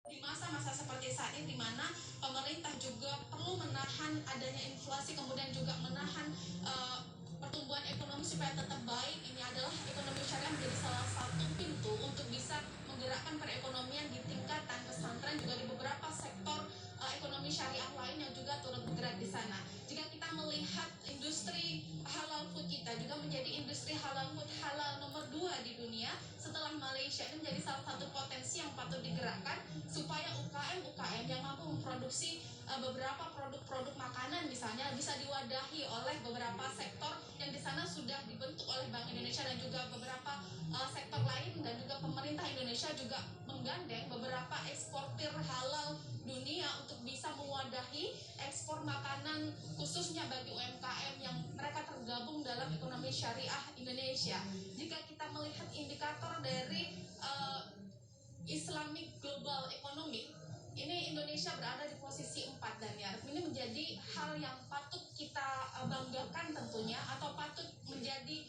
Di masa-masa seperti saat ini, di mana pemerintah juga perlu menahan adanya inflasi, kemudian juga menahan pertumbuhan ekonomi supaya tetap baik, ini adalah ekonomi syariah menjadi salah satu pintu untuk bisa menggerakkan perekonomian di tingkatan pesantren, juga di beberapa sektor ekonomi syariah lain yang juga turut bergerak di sana. Jika kita melihat industri halal food kita juga menjadi industri halal food halal nomor 2 di dunia setelah Malaysia, ini menjadi salah satu potensi yang patut digerakkan supaya UKM yang mampu memproduksi beberapa produk-produk makanan misalnya bisa diwadahi oleh beberapa sektor yang di sana sudah dibentuk oleh Bank Indonesia dan juga beberapa sektor lain, dan juga pemerintah Indonesia juga menggandeng beberapa eksportir halal dunia untuk bisa mewadahi ekspor makanan khususnya bagi UMKM yang mereka tergabung dalam ekonomi syariah Indonesia. Jika kita melihat indikator dari Islamic Global Economic, ini Indonesia berada di posisi 4, Daniar. Ini menjadi hal yang patut kita banggakan tentunya, atau patut menjadi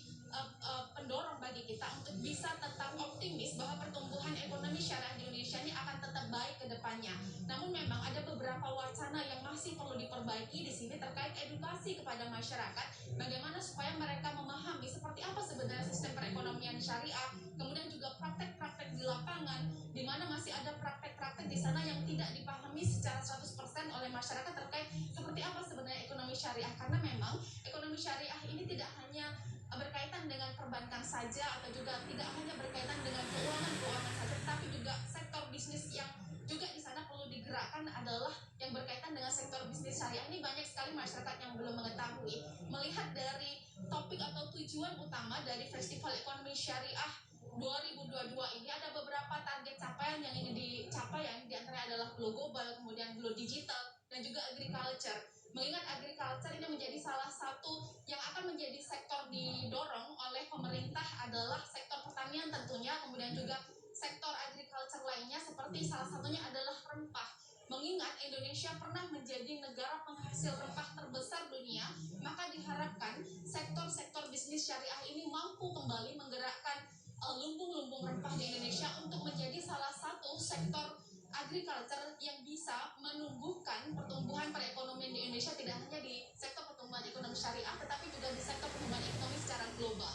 pendorong bagi kita untuk bisa tetap optimis bahwa pertumbuhan ekonomi syariah di Indonesia ini akan tetap baik ke depannya. Namun memang ada beberapa wacana yang masih perlu diperbaiki di sini terkait edukasi kepada masyarakat, bagaimana supaya mereka memahami seperti apa sebenarnya sistem perekonomian syariah, kemudian juga praktek-praktek di lapangan, di mana masih ada praktek-praktek di sana yang tidak dipahami secara 100% oleh masyarakat terkait seperti apa sebenarnya ekonomi syariah. Karena memang ekonomi syariah ini tidak hanya berkaitan dengan perbankan saja, atau juga tidak hanya berkaitan dengan keuangan saja, tapi juga sektor bisnis yang juga di sana perlu digerakkan adalah yang berkaitan dengan sektor bisnis syariah. Ini banyak sekali masyarakat yang belum mengetahui. Melihat dari topik atau tujuan utama dari Festival Ekonomi Syariah 2022 ini, ada beberapa target capaian yang ini dicapai, yang diantaranya adalah Glow Global, kemudian Glow Digital, dan juga Agriculture. Mengingat agriculture ini menjadi salah satu yang akan menjadi sektor didorong oleh pemerintah adalah sektor pertanian tentunya, kemudian juga sektor agriculture lainnya seperti salah satunya adalah rempah. Mengingat Indonesia pernah menjadi negara penghasil rempah terbesar dunia, maka diharapkan sektor-sektor bisnis syariah ini mampu kembali menggerakkan lumbung-lumbung rempah di Indonesia untuk menjadi salah satu sektor agriculture yang bisa menumbuhkan pertumbuhan perekonomian di Indonesia, tidak hanya di sektor pertumbuhan ekonomi syariah tetapi juga di sektor pertumbuhan ekonomi secara global.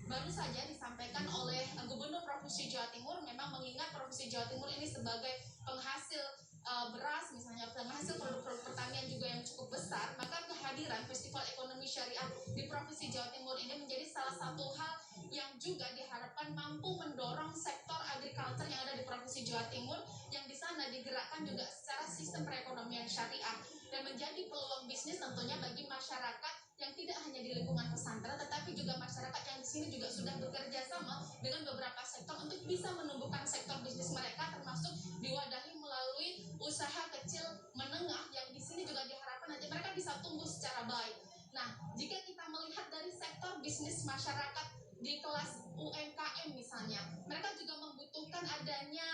Baru saja disampaikan oleh Gubernur Provinsi Jawa Timur, memang mengingat Provinsi Jawa Timur ini sebagai penghasil beras misalnya, penghasil produk-produk pertanian juga yang cukup besar, maka kehadiran Festival Ekonomi Syariah di Provinsi Jawa Timur ini menjadi salah satu hal yang juga diharapkan mampu mendorong sektor agriculture yang ada di Provinsi Jawa Timur, yang di sana digerakkan juga secara sistem perekonomian syariah dan menjadi peluang bisnis tentunya bagi masyarakat yang tidak hanya di lingkungan pesantren tetapi juga masyarakat yang di sini juga sudah bekerja sama dengan beberapa sektor untuk bisa menumbuhkan sektor bisnis mereka, termasuk diwadahi melalui usaha kecil menengah yang di sini juga diharapkan nanti mereka bisa tumbuh secara baik. Nah, jika kita melihat dari sektor bisnis masyarakat di kelas UMKM misalnya, mereka juga membutuhkan adanya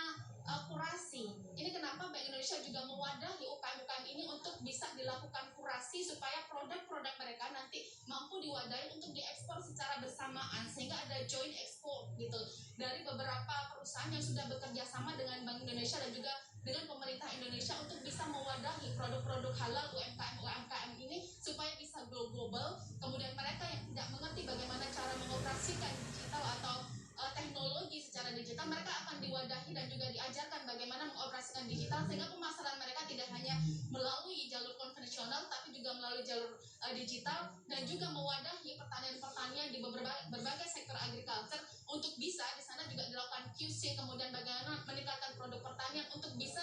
kurasi. Ini kenapa Bank Indonesia juga mewadahi UKM-UKM ini untuk bisa dilakukan kurasi supaya produk-produk mereka nanti mampu diwadahi untuk diekspor secara bersamaan, sehingga ada joint export gitu dari beberapa perusahaan yang sudah bekerja sama dengan Bank Indonesia dan juga dengan pemerintah Indonesia untuk bisa mewadahi produk-produk halal UMKM ini supaya bisa go global. Kemudian mereka yang tidak mengerti bagaimana cara mengoperasikan digital atau teknologi secara digital, mereka akan diwadahi dan juga diajarkan bagaimana mengoperasikan digital, sehingga pemasaran mereka tidak hanya melalui jalur konvensional tapi juga melalui jalur digital, dan juga mewadahi pertanian-pertanian di berbagai sektor agriculture untuk bisa di sana juga dilakukan QC, kemudian bagaimana meningkatkan produk pertanian untuk bisa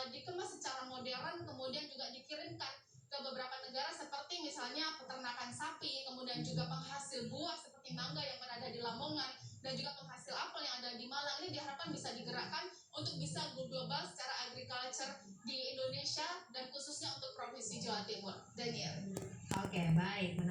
dikemas secara modern, kemudian juga dikirimkan ke beberapa negara seperti misalnya peternakan sapi, kemudian juga penghasil buah seperti mangga yang berada di Lamongan, dan juga penghasil apel yang ada di Malang. Ini diharapkan bisa digerakkan untuk bisa go global secara agriculture di Indonesia dan khususnya untuk Provinsi Jawa Timur. Daniel. Oke, baik.